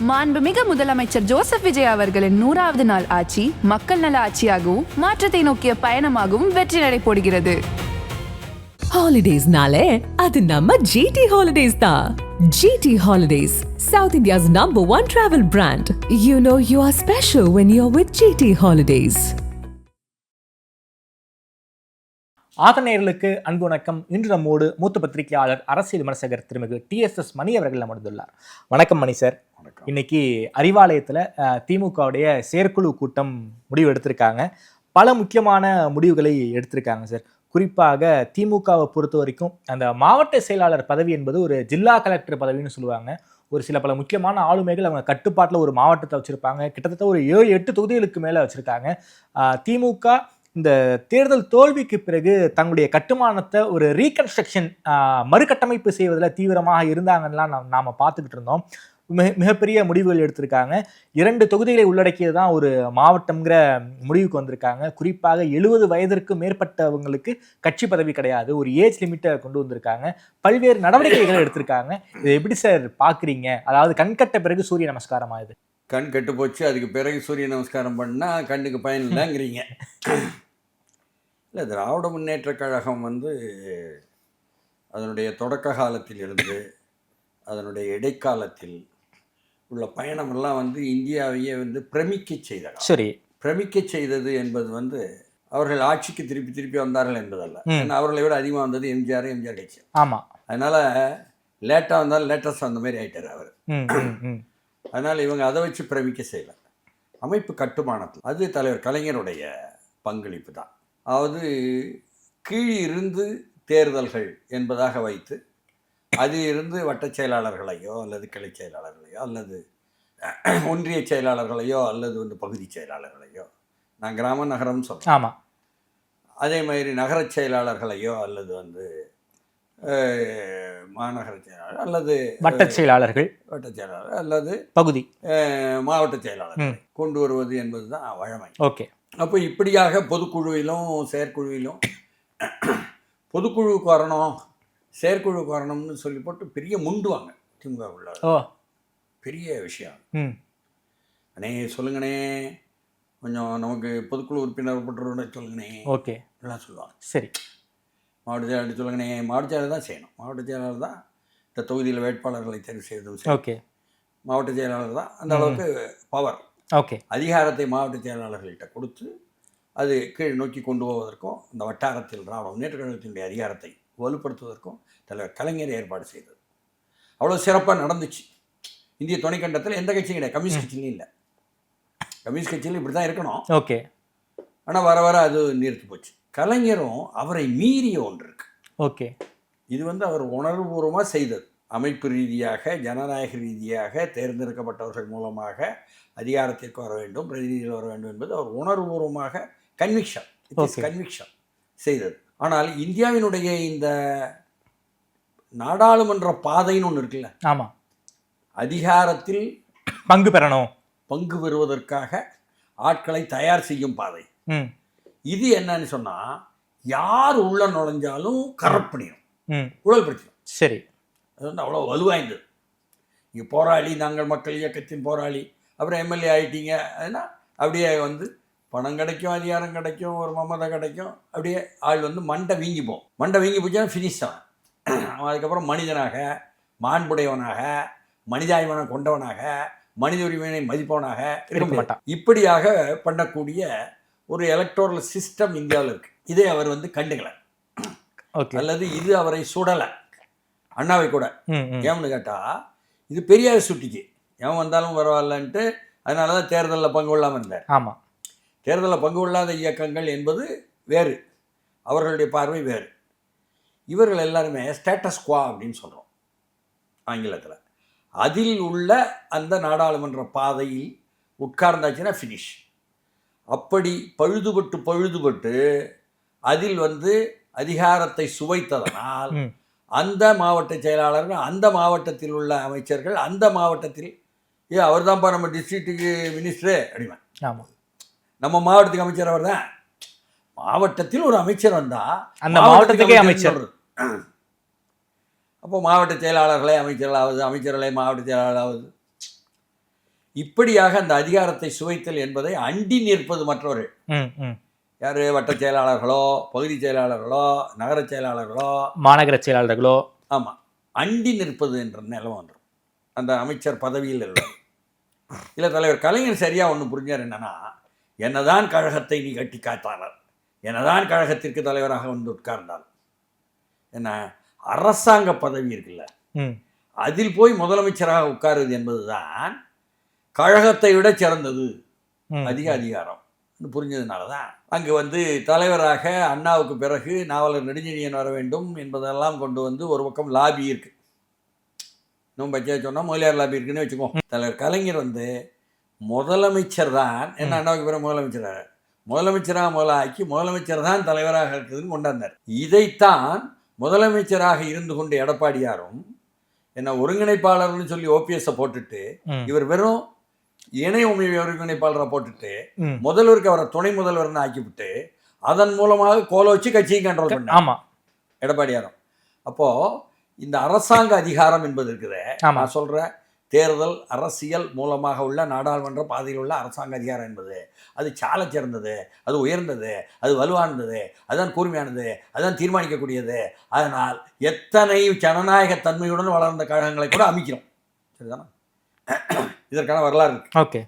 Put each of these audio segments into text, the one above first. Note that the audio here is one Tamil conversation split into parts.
மாண்புமிகு முதலமைச்சர் ஜோசப் விஜய் அவர்களின் 100வது நாள் ஆட்சி மக்கள் நல ஆட்சியாகவும் மாற்றத்தை நோக்கிய பயணமாகவும் வெற்றி நடை போடுகிறது. ஹாலிடேஸ்னாலே அது நம்ம ஜிடி ஹாலிடேஸ் தான். GT holidays, South India's #1 travel brand. You know you are special when you're with GT Holidays. ஆதநேயர்களுக்கு அன்பு வணக்கம். இன்று நம்மோடு மூத்த பத்திரிகையாளர், அரசியல் விமர்சகர் திருமிகு TSS மணி அவர்கள் அமர்ந்துள்ளார். வணக்கம் மணி சார். இன்னைக்கு அறிவாலயத்தில் திமுகவுடைய செயற்குழு கூட்டம் முடிவு எடுத்திருக்காங்க. பல முக்கியமான முடிவுகளை எடுத்திருக்காங்க சார். குறிப்பாக திமுகவை பொறுத்த வரைக்கும் அந்த மாவட்ட செயலாளர் பதவி என்பது ஒரு ஜில்லா கலெக்டர் பதவின்னு சொல்லுவாங்க. ஒரு சில பல முக்கியமான ஆளுமைகள் அவங்க கட்டுப்பாட்டில் ஒரு மாவட்டத்தை வச்சுருப்பாங்க. கிட்டத்தட்ட ஒரு 7-8 தொகுதிகளுக்கு மேலே வச்சுருக்காங்க. திமுக இந்த தேர்தல் தோல்விக்கு பிறகு தங்களுடைய கட்டுமானத்தை ஒரு ரீகன்ஸ்ட்ரக்ஷன் மறுகட்டமைப்பு செய்வதில் தீவிரமாக இருந்தாங்கலாம் நாம் பார்த்துக்கிட்டு இருந்தோம். மிகப்பெரிய முடிவுகள் எடுத்திருக்காங்க. 2 தொகுதிகளை உள்ளடக்கியது தான் ஒரு மாவட்டம்ங்கிற முடிவுக்கு வந்திருக்காங்க. குறிப்பாக 70 வயதிற்கு மேற்பட்டவங்களுக்கு கட்சி பதவி கிடையாது, ஒரு ஏஜ் லிமிட்டை கொண்டு வந்திருக்காங்க. பல்வேறு நடவடிக்கைகளை எடுத்திருக்காங்க. இதை எப்படி சார் பார்க்குறீங்க? அதாவது கண்கட்ட பிறகு சூரிய நமஸ்காரம் ஆகுது. கண் கெட்டு போச்சு, அதுக்கு பிறகு சூரிய நமஸ்காரம் பண்ணால் கண்ணுக்கு பயன் இல்லைங்கிறீங்க. இல்லை, திராவிட முன்னேற்ற கழகம் அதனுடைய தொடக்க காலத்தில் இருந்து அதனுடைய இடைக்காலத்தில் உள்ள பயணமெல்லாம் இந்தியாவையே பிரமிக்க செய்தார். சரி, பிரமிக்க செய்தது என்பது அவர்கள் ஆட்சிக்கு திருப்பி திருப்பி வந்தார்கள் என்பதல்ல. ஏன்னா அவர்களை விட அதிகமாக வந்தது எம்ஜிஆர் கட்சி. ஆமாம். அதனால் லேட்டாக வந்தாலும் லேட்டஸ்ட் அந்த மாதிரி ஆகிட்டார் அவர். அதனால் இவங்க அதை வச்சு பிரமிக்க செய்யலை. அமைப்பு கட்டுமானத்தில் அது தலைவர் கலைஞருடைய பங்களிப்பு தான். அதாவது கீழிருந்து தேர்தல்கள் என்பதாக வைத்து அதிலிருந்து வட்டச் செயலாளர்களையோ அல்லது கிளை செயலாளர்களையோ அல்லது ஒன்றிய செயலாளர்களையோ அல்லது பகுதி செயலாளர்களையோ, நான் கிராம நகரம்னு சொல்கிறேன். ஆமாம். அதே மாதிரி நகரச் செயலாளர்களையோ அல்லது மாநகர செயலாளர் அல்லது வட்டச் செயலாளர்கள் அல்லது பகுதி மாவட்ட செயலாளர்கள் கொண்டு வருவது என்பது தான் வழமை. ஓகே. அப்போ இப்படியாக பொதுக்குழுவிலும் செயற்குழுவிலும் பொதுக்குழுவுக்கு வரணும், செயற்குழுவுக்கு வரணும்னு சொல்லி போட்டு பெரிய முண்டுவாங்க திமுக உள்ள. பெரிய விஷயம். அண்ணே சொல்லுங்கண்ணே, கொஞ்சம் நமக்கு பொதுக்குழு உறுப்பினர் போட்டுருன்னு சொல்லுங்கண்ணே. ஓகே, எல்லாம் சொல்லுவாங்க. சரி, மாவட்ட செயலாளர் சொல்லுங்கண்ணே. மாவட்ட செயலாளர் தான் செய்யணும். மாவட்ட செயலாளர் தான் இந்த தொகுதியில் வேட்பாளர்களை தேர்வு செய்வதும். ஓகே, மாவட்ட செயலாளர் தான் அந்த அளவுக்கு பவர். ஓகே. அதிகாரத்தை மாவட்ட செயலாளர்கள்கிட்ட கொடுத்து அது கீழ் நோக்கி கொண்டு போவதற்கும் இந்த வட்டாரத்தில் திராவிட முன்னேற்ற கழகத்தினுடைய அதிகாரத்தை வலுப்படுத்துவதற்கும் தலைவர் கலைஞர் ஏற்பாடு செய்தது. அவ்வளோ சிறப்பாக நடந்துச்சு. இந்திய துணைக்கண்டத்தில் எந்த கட்சியும் கிடையாது, கம்யூனிஸ்ட் கட்சியிலும் இல்லை. கம்யூனிஸ்ட் கட்சியில் இப்படி தான் இருக்கணும். ஓகே. ஆனால் வர வர அது நிறுத்தி போச்சு. கலைஞரும் அவரை மீறிய ஒன்று இருக்கு. ஓகே. இது அவர் உணர்வுபூர்வமாக செய்தது. அமைப்பு ரீதியாக, ஜனநாயக ரீதியாக தேர்ந்தெடுக்கப்பட்டவர்கள் மூலமாக அதிகாரத்திற்கு வர வேண்டும், பிரதிநிதிகள் வர வேண்டும் என்பது அவர் உணர்வுபூர்வமாக கன்விக்ஷன் செய்தது. ஆனால் இந்தியாவினுடைய இந்த நாடாளுமன்ற பாதைன்னு ஒன்று இருக்குல்ல, ஆமாம், அதிகாரத்தில் பங்கு பெறுவதற்காக ஆட்களை தயார் செய்யும் பாதை. இது என்னன்னு சொன்னால், யார் உள்ள நுழைஞ்சாலும் கரப்ட் பண்ணிடும், ஊழல்படுத்திடும். சரி, அது அவ்வளோ வலுவாய்ந்தது. இங்கே போராளி, நாங்கள் மக்கள் இயக்கத்தின் போராளி, அப்புறம் எம்எல்ஏ ஆகிட்டீங்க, அதுனா அப்படியே பணம் கிடைக்கும், அதிகாரம் கிடைக்கும், ஒரு மமதை கிடைக்கும், அப்படியே ஆள் மண்டை வீங்கி போகும். மண்டை வீங்கி போச்சுன்னா ஃபினிஷ் தான். அதுக்கப்புறம் மனிதனாக, மாண்புடையவனாக, மனிதாய்மனை கொண்டவனாக, மனித உரிமையை மதிப்பவனாக இருக்க மாட்டான். இப்படியாக பண்ணக்கூடிய ஒரு எலக்டோரல் சிஸ்டம் இந்தியாவில் இருக்குது. இதை அவர் கண்டுக்கலை, அல்லது இது அவரை சுடலை. அண்ணாவை கூட ஏன்னு கேட்டால் இது பெரியார் சுட்டிச்சு, எவன் வந்தாலும் பரவாயில்லன்ட்டு. அதனால தான் தேர்தலில் பங்கு கொள்ளாமல் இருந்தார். ஆமாம், தேர்தலில் பங்கு கொள்ளாத இயக்கங்கள் என்பது வேறு, அவர்களுடைய பார்வை வேறு. இவர்கள் எல்லாருமே ஸ்டேட்டஸ் குவா அப்படின்னு சொல்கிறோம் ஆங்கிலத்தில். அதில் உள்ள அந்த நாடாளுமன்ற பாதையில் உட்கார்ந்தாச்சுன்னா ஃபினிஷ். அப்படி பழுதுபட்டு அதில் அதிகாரத்தை சுவைத்ததனால் அந்த மாவட்ட செயலாளர்கள், அந்த மாவட்டத்தில் உள்ள அமைச்சர்கள், அந்த மாவட்டத்தில் அவர் தான்ப்பா நம்ம டிஸ்ட்ரிக்ட்டுக்கு மினிஸ்டரு அப்படிமா. ஆமாம், நம்ம மாவட்டத்துக்கு அமைச்சர் அவர் தான். மாவட்டத்தில் ஒரு அமைச்சர் வந்தால் அந்த மாவட்டத்துக்கே அமைச்சர். அப்போ மாவட்ட செயலாளர்களே அமைச்சர்களாவது, அமைச்சர்களே மாவட்ட செயலாளராவது. இப்படியாக அந்த அதிகாரத்தை சுவைத்தல் என்பதை அண்டி நிற்பது மற்றவர்கள். யார்? வட்ட செயலாளர்களோ, பகுதி செயலாளர்களோ, நகர செயலாளர்களோ, மாநகர செயலாளர்களோ. ஆமாம், அண்டி நிற்பது என்ற நிலம் வந்துடும் அந்த அமைச்சர் பதவியில் இருப்பார். இல்லை, தலைவர் கலைஞர் சரியாக ஒன்று புரிஞ்சார். என்னன்னா, என்னதான் கழகத்தை நீ கட்டி காத்தாளர், என்னதான் கழகத்திற்கு தலைவராக வந்து உட்கார்ந்தால் என்ன, அரசாங்க பதவி இருக்குல்ல, அதில் போய் முதலமைச்சராக உட்காருவது என்பதுதான் கழகத்தை விட சிறந்தது, அதிக அதிகாரம் புரிஞ்சதுனால தான் அங்கே வந்து தலைவராக அண்ணாவுக்கு பிறகு நாவலர் நெடுஞ்செழியன் வர வேண்டும் என்பதெல்லாம் கொண்டு வந்து ஒரு பக்கம் லாபி இருக்கு. இன்னும் பச்சையா சொன்னால் முதலியார் லாபி இருக்குன்னு வச்சுக்கோ. தலைவர் கலைஞர் வந்து முதலமைச்சர் தான், என்ன அண்ணாவுக்கு பிறகு முதலமைச்சராக முதல்ல ஆக்கி முதலமைச்சர் தான் தலைவராக இருக்குதுன்னு கொண்டாந்தார். இதைத்தான் முதலமைச்சராக இருந்து கொண்டு எடப்பாடியாரும் என்ன ஒருங்கிணைப்பாளர்னு சொல்லி ஓபிஎஸ்ஸை போட்டுட்டு, இவர் வெறும் இணை ஒருங்கிணைப்பாளரை போட்டுட்டு முதல்வருக்கு அவரை துணை முதல்வர்னு ஆக்கிவிட்டு அதன் மூலமாக கோல வச்சு கட்சியை கண்ட்ரோல் பண்ண. ஆமா, எடப்பாடியாரும். அப்போ இந்த அரசாங்க அதிகாரம் என்பது இருக்குது, நான் சொல்ற தேர்தல் அரசியல் மூலமாக உள்ள நாடாளுமன்ற பாதையில் உள்ள அரசாங்க அதிகாரம் என்பது அது சால சிறந்தது, அது உயர்ந்தது, அது வலுவானது, அதுதான் கூர்மையானது, அதுதான் தீர்மானிக்கக்கூடியது. அதனால் எத்தனை ஜனநாயக தன்மையுடன் வளர்ந்த கழகங்களை கூட அமைக்கிறோம். சரிதானா? இதற்கான வரலாறு இருக்கு. ஓகே.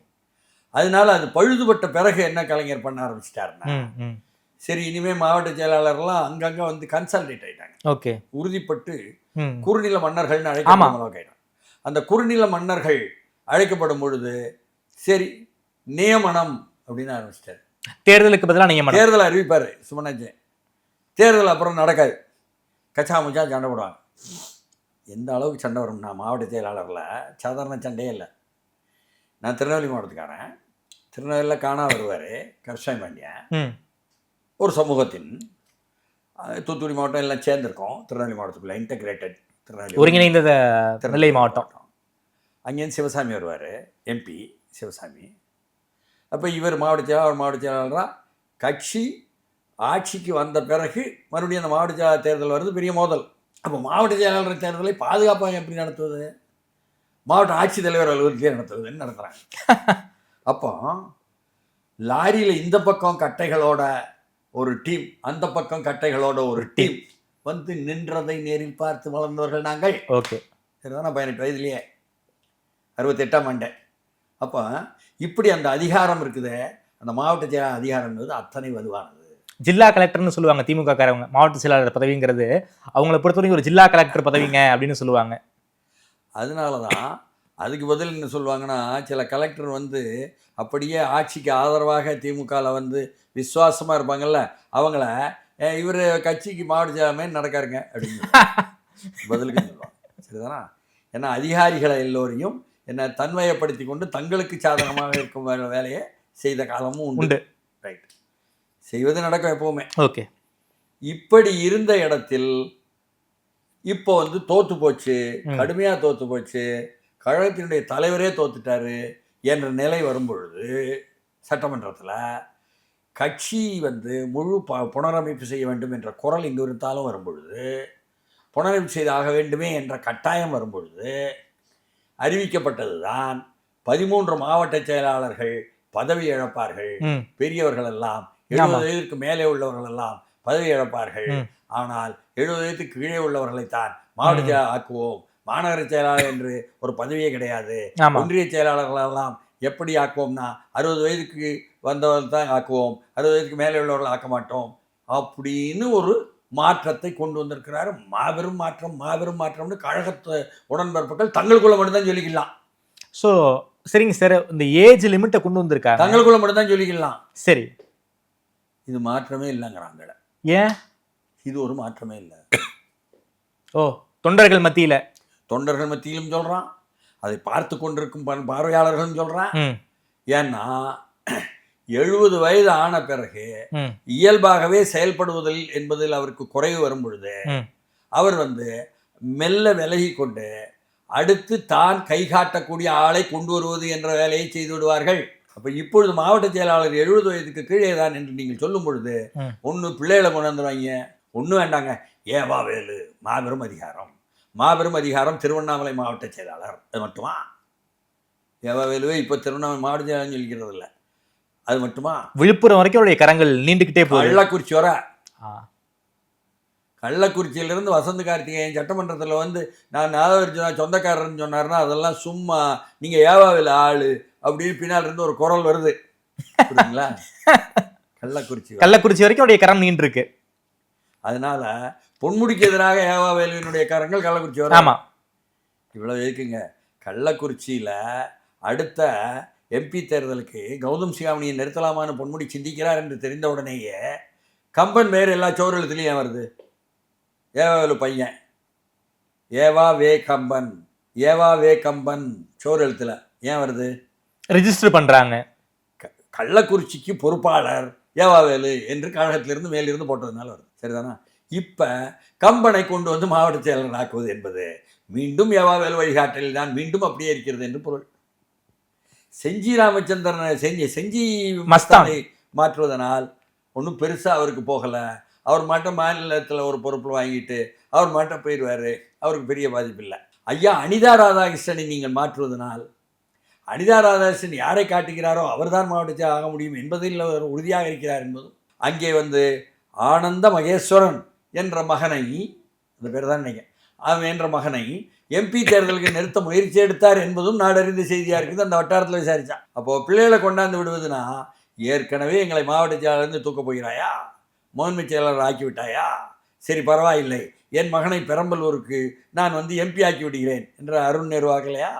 அதனால அது பழுதுபட்ட பிறகு என்ன கலைஞர் பண்ண ஆரம்பிச்சிட்டாருன்னா, சரி இனிமே மாவட்ட செயலாளர்லாம் அங்கங்க வந்து கன்சாலிடேட் ஆயிட்டாங்க. ஓகே. உறுதிப்பட்டு குறுநில மன்னர்கள்னு அழைக்கப்படும். அந்த குறுநில மன்னர்கள் அழைக்கப்படும் பொழுது சரி நியமனம் அப்படின்னு ஆரம்பிச்சிட்டாரு. தேர்தலுக்கு பதிலாக நியமனம். தேர்தல் அறிவிப்பாரு சுமனாஜி, தேர்தல் அப்புறம் நடக்காது, கச்சா முச்சா சண்டை போடுவாங்க. எந்த அளவுக்கு சண்டை வரும்னா, மாவட்ட செயலாளரில் சாதாரண சண்டையே இல்லை. நான் திருநெல்வேலி மாவட்டத்துக்காரன். திருநெல்வேலியில் காணா வருவார் கருஷாய் பாண்டியன். ஒரு சமூகத்தின் தூத்துக்குடி மாவட்டம் எல்லாம் சேர்ந்துருக்கோம் திருநெல்வேலி மாவட்டத்துக்குள்ள, இன்டகிரேட்டட் திருநெல்வேலி, ஒருங்கிணைந்த நெல்லை மாவட்டம். அங்கேருந்து சிவசாமி வருவார், எம்பி சிவசாமி. அப்போ இவர் மாவட்ட செயலாளராக கட்சி ஆட்சிக்கு வந்த பிறகு மறுபடியும் அந்த மாவட்ட செயலாளர் தேர்தல் வருது, பெரிய மோதல். அப்போ மாவட்ட செயலாளர் தேர்தலை பாதுகாப்பாக எப்படி நடத்துவது, மாவட்ட ஆட்சித்தலைவர் அலுவலகத்திலே நடத்துவதுன்னு நடத்துகிறாங்க. அப்போ லாரியில் இந்த பக்கம் கட்டைகளோட ஒரு டீம், அந்த பக்கம் கட்டைகளோட ஒரு டீம் வந்து நின்றதை நேரில் பார்த்து வளர்ந்தவர்கள் நாங்கள். ஓகே. சரிதானா? 18 வயதுலேயே 68ஆம் ஆண்டு. அப்போ இப்படி அந்த அதிகாரம் இருக்குது, அந்த மாவட்ட செயலாளர் அதிகாரம் என்பது அத்தனை வலுவானது. ஜில்லா கலெக்டர்னு சொல்லுவாங்க திமுக காரவங்க. மாவட்ட செயலாளர் பதவிங்கிறது அவங்கள பொறுத்தவரைக்கும் ஒரு ஜில்லா கலெக்டர் பதவிங்க அப்படின்னு சொல்லுவாங்க. அதனால தான் அதுக்கு பதில் என்ன சொல்லுவாங்கன்னா, சில கலெக்டர் வந்து அப்படியே ஆட்சிக்கு ஆதரவாக திமுகவில் வந்து விசுவாசமாக இருப்பாங்கல்ல, அவங்கள இவர் கட்சிக்கு மாவட்ட செயலாளர் நடக்காருங்க அப்படின்னு பதிலுக்கு சொல்லுவாங்க. சரிதானா? ஏன்னா அதிகாரிகளை எல்லோரையும் என்ன தன்மையப்படுத்தி கொண்டு தங்களுக்கு சாதகமாக இருக்கும் வேலையை செய்த காலமும் உண்டு. ரைட், செய்வது நடக்கும் எப்பவுமே. ஓகே. இப்படி இருந்த இடத்தில் இப்போ வந்து தோத்து போச்சு, கடுமையாக தோத்து போச்சு, கழகத்தினுடைய தலைவரே தோத்துட்டாரு என்ற நிலை வரும்பொழுது சட்டமன்றத்தில் கட்சி வந்து முழு புனரமைப்பு செய்ய வேண்டும் என்ற குரல் இங்கு இருந்தாலும் வரும்பொழுது, புனரமைப்பு செய்தாக வேண்டுமே என்ற கட்டாயம் வரும்பொழுது அறிவிக்கப்பட்டது தான் 13 மாவட்ட செயலாளர்கள் பதவி இழப்பார்கள். பெரியவர்கள் எல்லாம் 70 வயதிற்கு மேலே உள்ளவர்கள் எல்லாம் பதவி இழப்பார்கள். ஆனால் 70 வயதுக்கு கீழே உள்ளவர்களைத்தான் மாவட்ட செயலாளர் ஆக்குவோம். மாநகர செயலாளர் என்று ஒரு பதவியே கிடையாது. ஒன்றிய செயலாளர்களெல்லாம் எப்படி ஆக்குவோம்னா 60 வயதுக்கு வந்தவர்கள் தான் ஆக்குவோம், 60 வயதுக்கு மேலே உள்ளவர்கள் ஆக்க மாட்டோம் அப்படின்னு ஒரு மாற்றத்தை கொண்டு வந்திருக்கிறாரு. மாபெரும் மாற்றம், மாபெரும் மாற்றம்னு கழகத்தை உடன்பிறப்புகள் தங்களுக்குள்ள மட்டும்தான் சொல்லிக்கலாம். ஸோ சரிங்க சார், இந்த ஏஜ் லிமிட்டை கொண்டு வந்திருக்காங்க, தங்களுக்குள்ள மட்டும்தான் சொல்லிக்கலாம். சரி, இது மாற்றமே இல்லைங்கிறாங்க. ஏன் இது ஒரு மாற்றமே இல்லை? ஓ, தொண்டர்கள் மத்தியிலும் சொல்றான், அதை பார்த்து கொண்டிருக்கும் பார்வையாளர்களும் சொல்றான். ஏன்னா 70 வயது ஆன பிறகு இயல்பாகவே செயல்படுவதில் என்பதில் அவருக்கு குறைவு வரும் பொழுது அவர் வந்து மெல்ல விலகி கொண்டு அடுத்து தான் கை காட்டக்கூடிய ஆளை கொண்டு வருவது என்ற வேலையை செய்து விடுவார்கள். அப்ப இப்பொழுது மாவட்ட செயலாளர் 70 வயதுக்கு கீழே தான் என்று நீங்கள் சொல்லும் பொழுது ஒன்று பிள்ளைகளை கொண்டு வந்துடுவாங்க, ஒன்றும் வேண்டாங்க, ஏவா வேலு மாபெரும் அதிகாரம், மாபெரும் அதிகாரம் திருவண்ணாமலை மாவட்ட செயலாளர், அது மட்டுமா? ஏவாவேலுவே இப்போ திருவண்ணாமலை மாவட்ட செயலாளர்னு சொல்லிக்கிறது இல்லை. அது மட்டுமா, விழுப்புரம் வரைக்கும் அவருடைய கரங்கள் நீண்டுகிட்டே போகுது. கள்ளக்குறிச்சி வர, ஆ. கள்ளக்குறிச்சியிலிருந்து வசந்த கார்த்திகேயன் சட்டமன்றத்தில் வந்து நான் நாதவர்ஜுனா சொந்தக்காரர்னு சொன்னார்னா அதெல்லாம் சும்மா, நீங்கள் ஏவாவேலு ஆளு அப்படின்னு பின்னால் இருந்து ஒரு குரல் வருது புரியுதுங்களா? கள்ளக்குறிச்சி வரைக்கும் அவருடைய கரம் நீண்டு இருக்கு. அதனால பொன்முடிக்கு எதிராக ஏவாவேலுவினுடைய கரங்கள் கள்ளக்குறிச்சி வர. ஆமா, இவ்வளவு இருக்குங்க. கள்ளக்குறிச்சியில் அடுத்த எம்பி தேர்தலுக்கு கௌதம் சிகாமணியை நிறுத்தலாமான்னு பொன்முடி சிந்திக்கிறார் என்று தெரிந்த உடனேயே கம்பன் வேறு எல்லா சோறு எழுத்துலையும் ஏன் வருது? ஏவாவேலு பையன் ஏவா வே கம்பன் சோறு எழுத்துல ஏன் வருது? ரெஜிஸ்டர் பண்றாங்க. கள்ளக்குறிச்சிக்கு பொறுப்பாளர் ஏவாவேலு என்று கழகத்திலிருந்து மேலிருந்து போட்டதுனால வருது. சரிதானா? இப்போ கம்பனை கொண்டு வந்து மாவட்ட செயலர் ஆக்குவது என்பது மீண்டும் ஏவாவேலு வழிகாட்டலில் தான் மீண்டும் அப்படியே இருக்கிறது என்று பொருள். செஞ்சி ராமச்சந்திரனை செஞ்சி மஸ்தானை மாற்றுவதனால் ஒன்றும் பெருசாக அவருக்கு போகலை. அவர் மட்டும் மாநிலத்தில் ஒரு பொறுப்பில் வாங்கிட்டு அவர் மட்டும் போயிடுவார், அவருக்கு பெரிய பாதிப்பு இல்லை. ஐயா அனிதா ராதாகிருஷ்ணனை நீங்கள் மாற்றுவதனால் அனிதா ராதாகிருஷ்ணன் யாரை காட்டுகிறாரோ அவர்தான் மாவட்ட ஆக முடியும் என்பதில் அவர் உறுதியாக இருக்கிறார் என்பதும், அங்கே வந்து ஆனந்த மகேஸ்வரன் என்ற மகனை, அந்த பேர் தான் நினைக்கிறேன், அவன் என்ற மகனை எம்பி தேர்தலுக்கு நிறுத்த முயற்சி எடுத்தார் என்பதும் நாடறிந்த செய்தியாக இருக்குது. அந்த வட்டாரத்தில் விசாரித்தான். அப்போது பிள்ளைகளை கொண்டாந்து விடுவதுனா, ஏற்கனவே எங்களை மாவட்ட செயலாளர்ந்து தூக்கப் போகிறாயா, முதன்மை செயலாளர் ஆக்கிவிட்டாயா, சரி பரவாயில்லை, என் மகனை பெரம்பலூருக்கு நான் வந்து எம்பி ஆக்கி விடுகிறேன் என்ற அருண் நேரு ஆகலையா,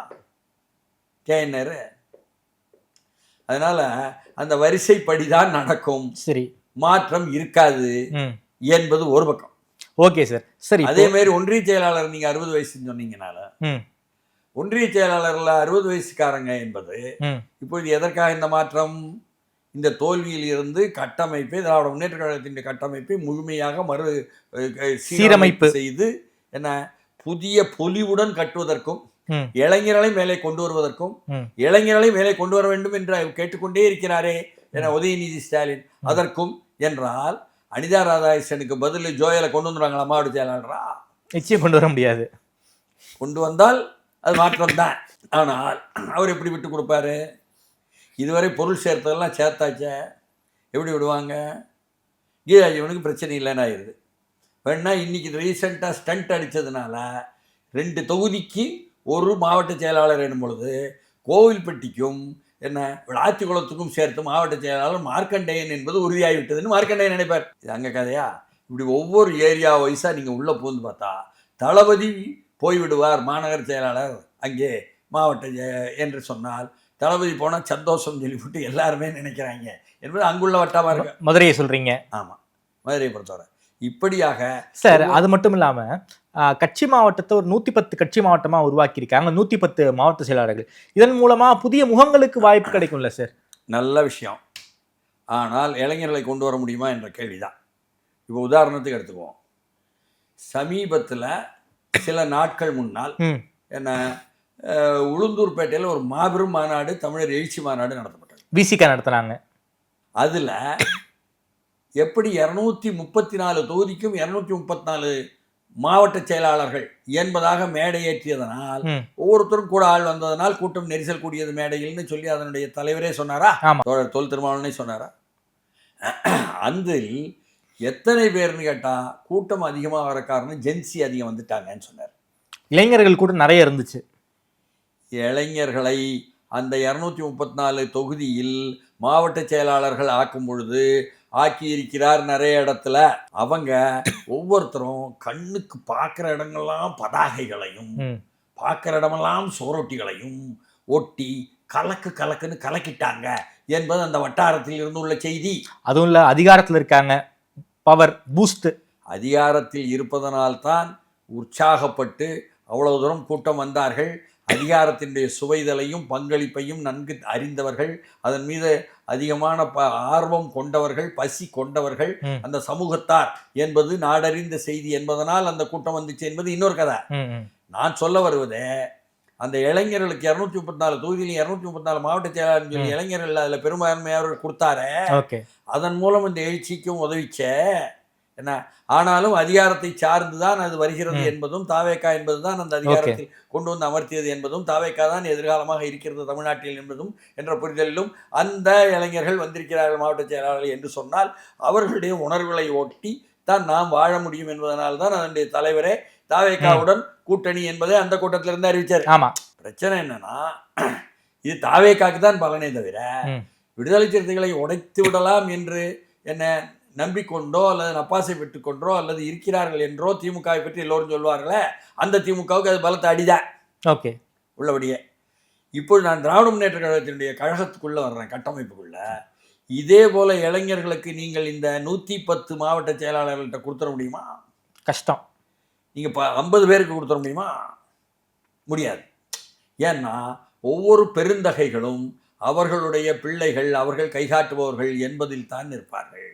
கேஎன் நேரு. அதனால் அந்த வரிசைப்படிதான் நடக்கும். சரி, மாற்றம் இருக்காது என்பது ஒரு பக்கம். Okay sir. சரி, அதே மாதிரி ஒன்றிய செயலாளர் நீங்க 60 வயசுன்னு சொன்னீங்கனால ஒன்றிய செயலாளர்ல 60 வயசுக்காரங்க என்பது இப்பொழுது எதற்காக இந்த மாற்றம்? இந்த தோல்வியில் இருந்து கட்டமைப்பை, திராவிட முன்னேற்ற கழகத்தின் கட்டமைப்பை முழுமையாக சீரமைப்பு செய்து என்ன புதிய பொலிவுடன் கட்டுவதற்கும், இளைஞர்களை மேலே கொண்டு வருவதற்கும், இளைஞர்களை மேலே கொண்டு வர வேண்டும் என்று கேட்டுக்கொண்டே இருக்கிறாரே என உதயநிதி ஸ்டாலின், அதற்கும் என்றால் அனிதா ராதாகிருஷ்ணனுக்கு பதில் ஜோயலை கொண்டு வந்துடுவாங்களா மாவட்ட செயலாளரா? நிச்சயம் கொண்டு வர முடியாது. கொண்டு வந்தால் அது மாற்றம் தான். ஆனால் அவர் எப்படி விட்டு கொடுப்பாரு? இதுவரை பொருள் சேர்த்ததெல்லாம் சேர்த்தாச்ச, எப்படி விடுவாங்க? கீதாஜீவனுக்கு பிரச்சனை இல்லைன்னு ஆயிடுது. வேணா இன்னைக்கு ரீசெண்டாக ஸ்டண்ட் அடித்ததுனால 2 தொகுதிக்கு ஒரு மாவட்ட செயலாளர் எனும் பொழுது கோவில்பட்டிக்கும் என்ன விளாத்திக்குளத்துக்கும் சேர்த்து மாவட்ட செயலாளர் மார்க்கண்டேயன் என்பது உறுதியாகிவிட்டதுன்னு மார்க்கண்டேயன் நினைப்பார். இது அங்கே கதையா? இப்படி ஒவ்வொரு ஏரியா வைஸாக நீங்கள் உள்ளே பூந்து பார்த்தா தளபதி போய்விடுவார் மாநகர செயலாளர் அங்கே மாவட்ட என்று சொன்னால் தளபதி போனால் சந்தோஷம் சொல்லிவிட்டு எல்லாருமே நினைக்கிறாங்க என்பது அங்குள்ள வட்டமாக இருக்கு. மதுரையை சொல்கிறீங்க? ஆமாம், மதுரையை பொறுத்தவரை இப்படியாக சார். அது மட்டும் இல்லாமல் கட்சி மாவட்டத்தை ஒரு 110 கட்சி மாவட்டமாக உருவாக்கியிருக்காங்க, 110 மாவட்ட செயலாளர்கள். இதன் மூலமாக புதிய முகங்களுக்கு வாய்ப்பு கிடைக்கும்ல சார்? நல்ல விஷயம். ஆனால் இளைஞர்களை கொண்டு வர முடியுமா என்ற கேள்விதான். இப்போ உதாரணத்துக்கு எடுத்துக்குவோம். சமீபத்தில் சில நாட்கள் முன்னால் என்ன உளுந்தூர்பேட்டையில் ஒரு மாபெரும் மாநாடு, தமிழர் எழுச்சி மாநாடு நடத்தப்பட்டது. விசிகா நடத்துனாங்க. அதில் எப்படி 234 தொகுதிக்கும் 234 மாவட்ட செயலாளர்கள் என்பதாக மேடை ஏற்றியதனால் ஒவ்வொருத்தரும் கூட ஆள் வந்ததனால் கூட்டம் நெரிசல் கூடியது மேடையில்னு சொல்லி அதனுடைய தலைவரே சொன்னாரா? தொல் திருமாவளவனே சொன்னாரா? அதில் எத்தனை பேர்னு கேட்டால் கூட்டம் அதிகமாக வர காரணம் ஜென்சி அதிகம் வந்துட்டாங்கன்னு சொன்னார். இளைஞர்கள் கூட நிறைய இருந்துச்சு. இளைஞர்களை அந்த 234 தொகுதியில் மாவட்ட செயலாளர்கள் ஆக்கும் பொழுது ஆக்கியிருக்கிறார் நிறைய இடத்துல. அவங்க ஒவ்வொருத்தரும் கண்ணுக்கு பார்க்குற இடங்கள்லாம் பதாகைகளையும் பார்க்குற இடமெல்லாம் சுவரொட்டிகளையும் ஒட்டி கலக்குன்னு கலக்கிட்டாங்க என்பது அந்த வட்டாரத்தில் இருந்து உள்ள செய்தி. அதுவும் இல்லை, அதிகாரத்தில் இருக்காங்க, பவர் பூஸ்ட். அதிகாரத்தில் இருப்பதனால்தான் உற்சாகப்பட்டு அவ்வளவு தூரம் கூட்டம் வந்தார்கள். அதிகாரத்தினுடைய சுவைதலையும் பங்களிப்பையும் நன்கு அறிந்தவர்கள், அதன் மீது அதிகமான ஆர்வம் கொண்டவர்கள், பசி கொண்டவர்கள் அந்த சமூகத்தார் என்பது நாடறிந்த செய்தி என்பதனால் அந்த கூட்டம் வந்துச்சு என்பது இன்னொரு கதை. நான் சொல்ல வருவதே, அந்த இளைஞர்களுக்கு 234 தொகுதியிலும் 234 மாவட்ட செயலாளர் சொல்லி இளைஞர்கள் அதில் பெரும்பான்மையாளர்கள் கொடுத்தாரு. அதன் மூலம் இந்த எழுச்சிக்கும் உதவிச்ச என்ன. ஆனாலும் அதிகாரத்தை சார்ந்துதான் அது வருகிறது என்பதும், தாவேகா என்பதுதான் அந்த அதிகாரத்தில் கொண்டு வந்து அமர்த்தியது என்பதும், தாவேகா தான் எதிர்காலமாக இருக்கிறது தமிழ்நாட்டில் என்பதும் என்ற புரிதலிலும் அந்த இளைஞர்கள் வந்திருக்கிறார்கள் மாவட்ட செயலாளர்கள் என்று சொன்னால் அவர்களுடைய உணர்வுகளை ஒட்டி தான் நாம் வாழ முடியும் என்பதனால் தான் அதனுடைய தலைவரே தாவேகாவுடன் கூட்டணி என்பதை அந்த கூட்டத்திலிருந்து அறிவிச்சார். ஆமா, பிரச்சனை என்னன்னா, இது தாவேகாக்கு தான் பலனே தவிர விடுதலை சிறுத்தைகளை உடைத்து விடலாம் என்று என்ன நம்பிக்கொண்டோ அல்லது நப்பாசை பெற்றுக்கொண்டோ அல்லது இருக்கிறார்கள் என்றோ திமுகவை பற்றி எல்லோரும் சொல்வார்களே, அந்த திமுகவுக்கு அது பலத்தை அடிதான். ஓகே, உள்ளபடியே இப்போது நான் திராவிட முன்னேற்ற கழகத்தினுடைய கழகத்துக்குள்ள வர்றேன், கட்டமைப்புக்குள்ள. இதே போல இளைஞர்களுக்கு நீங்கள் இந்த 110 மாவட்ட செயலாளர்கள்ட்ட கொடுத்துட முடியுமா? கஷ்டம். நீங்க 50 பேருக்கு கொடுத்துட முடியுமா? முடியாது. ஏன்னா ஒவ்வொரு பெருந்தகைகளும் அவர்களுடைய பிள்ளைகள், அவர்கள் கைகாட்டுபவர்கள் என்பதில் தான் இருப்பார்கள்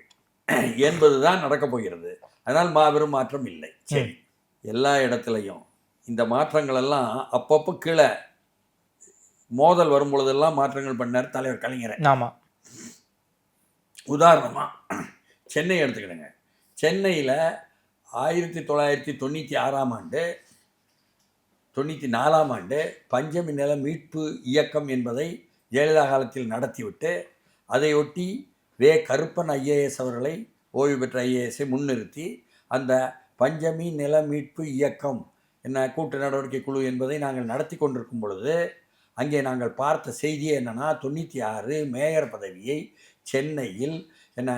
என்பதுதான் நடக்கப் போகிறது. அதனால் மாபெரும் மாற்றம் இல்லை. சரி, எல்லா இடத்துலையும் இந்த மாற்றங்கள் எல்லாம் அப்பப்போ கீழே மோதல் வரும் பொழுதெல்லாம் மாற்றங்கள் பண்ணார் தலைவர் கலைஞர். ஆமா, உதாரணமா சென்னை எடுத்துக்கிடுங்க. சென்னையில் 1996ஆம் ஆண்டு 94ஆம் ஆண்டு பஞ்சமி நில மீட்பு இயக்கம் என்பதை ஜெயலலிதா காலத்தில் நடத்திவிட்டு அதையொட்டி கருப்பன் ஐஏஎஸ் அவர்களை, ஓய்வு பெற்ற ஐஏஎஸை முன்னிறுத்தி அந்த பஞ்சமி நில மீட்பு இயக்கம் என்ன கூட்டு நடவடிக்கை குழு என்பதை நாங்கள் நடத்தி கொண்டிருக்கும் பொழுது அங்கே நாங்கள் பார்த்த செய்தியே என்னென்னா, 96 மேயர் பதவியை சென்னையில் என்ன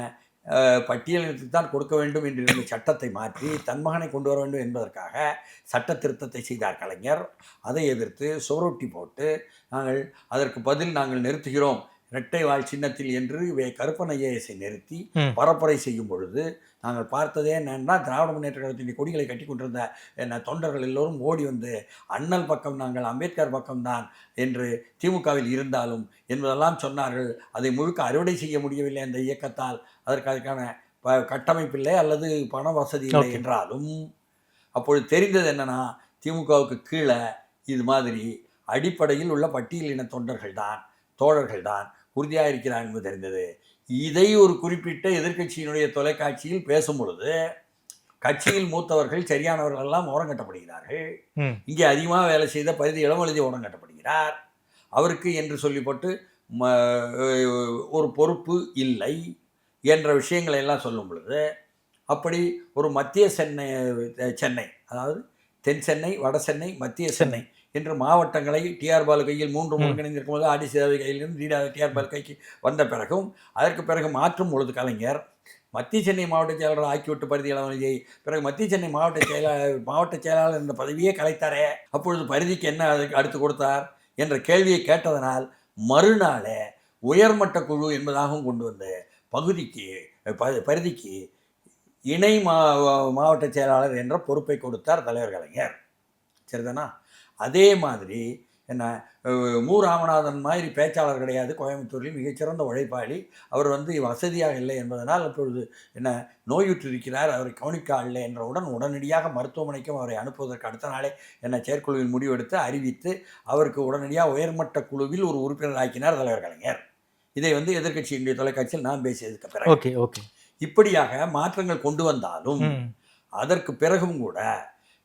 பட்டியலினத்துக்கு தான் கொடுக்க வேண்டும் என்றிருந்த சட்டத்தை மாற்றி தன் மகனை கொண்டு வர வேண்டும் என்பதற்காக சட்ட திருத்தத்தை செய்தார் கலைஞர். அதை எதிர்த்து சுவரொட்டி போட்டு நாங்கள் அதற்கு பதில் நாங்கள் நிறுத்துகிறோம் இரட்டை வாழ் சின்னத்தில் என்று கருப்பன் ஐஏஎஸை நிறுத்தி பரப்புரை செய்யும் பொழுது நாங்கள் பார்த்ததே என்னன்னா, திராவிட முன்னேற்ற கழகத்தின் கொடிகளை கட்டி கொண்டிருந்த என்ன தொண்டர்கள் எல்லோரும் ஓடி வந்து அண்ணல் பக்கம் நாங்கள் அம்பேத்கர் பக்கம்தான் என்று திமுகவில் இருந்தாலும் என்பதெல்லாம் சொன்னார்கள். அதை முழுக்க அறுவடை செய்ய முடியவில்லை அந்த இயக்கத்தால். அதற்கான கட்டமைப்பில்லை அல்லது பண வசதி இல்லை என்றாலும் அப்பொழுது தெரிந்தது என்னன்னா, திமுகவுக்கு கீழே இது மாதிரி அடிப்படையில் உள்ள பட்டியலின தொண்டர்கள் தான், தோழர்கள் தான் உறுதியாக இருக்கிறார் என்பது தெரிந்தது. இதை ஒரு குறிப்பிட்ட எதிர்க்கட்சியினுடைய தொலைக்காட்சியில் பேசும் பொழுது கட்சியில் மூத்தவர்கள் சரியானவர்கள் எல்லாம் ஓரங்கட்டப்படுகிறார்கள். இங்கே அதிகமாக வேலை செய்த பரிதி இளமொழி ஓரங்கட்டப்படுகிறார். அவருக்கு என்று சொல்லிப்பட்டு ஒரு பொறுப்பு இல்லை என்ற விஷயங்களை எல்லாம் சொல்லும் பொழுது, அப்படி ஒரு மத்திய சென்னை அதாவது தென் சென்னை, வட சென்னை, மத்திய சென்னை என்று மாவட்டங்களை டிஆர் பாலு கையில் 3 ஒருங்கிணைந்திருக்கும் போது ஆடி சேவை கையிலிருந்து டிஆர் பாலு கைக்கு வந்த பிறகும் அதற்கு பிறகு மாற்றும் பொழுது கலைஞர் மத்திய சென்னை மாவட்ட செயலாளர் ஆக்கிவிட்டு பரிதி இளவரசியை பிறகு மத்திய சென்னை மாவட்ட செயலாளர் என்ற பதவியே கலைத்தாரே. அப்பொழுது பரிதிக்கு என்ன அடுத்து கொடுத்தார் என்ற கேள்வியை கேட்டதனால் மறுநாளே உயர்மட்ட குழு என்பதாகவும் கொண்டு வந்து பரிதிக்கு இணை மாவட்ட செயலாளர் என்ற பொறுப்பை கொடுத்தார் தலைவர் கலைஞர். சரிதானா? அதே மாதிரி என்ன மு. ராமநாதன் மாதிரி பேச்சாளர் கிடையாது, கோயம்புத்தூரில் மிகச்சிறந்த உழைப்பாளி. அவர் வசதியாக இல்லை என்பதனால் அப்பொழுது என்ன நோயுற்றிருக்கிறார், அவரை கவனிக்க இல்லை என்றவுடன் உடனடியாக மருத்துவமனைக்கும் அவரை அனுப்புவதற்கு அடுத்த நாளே என்ன செயற்குழுவில் முடிவெடுத்து அறிவித்து அவருக்கு உடனடியாக உயர்மட்ட குழுவில் ஒரு உறுப்பினர் ஆக்கினார் தலைவர் கலைஞர். இதை எதிர்க்கட்சியினுடைய தொலைக்காட்சியில் நான் பேசியதுக்கு பிறகு இப்படியாக மாற்றங்கள் கொண்டு வந்தாலும் அதற்கு பிறகும் கூட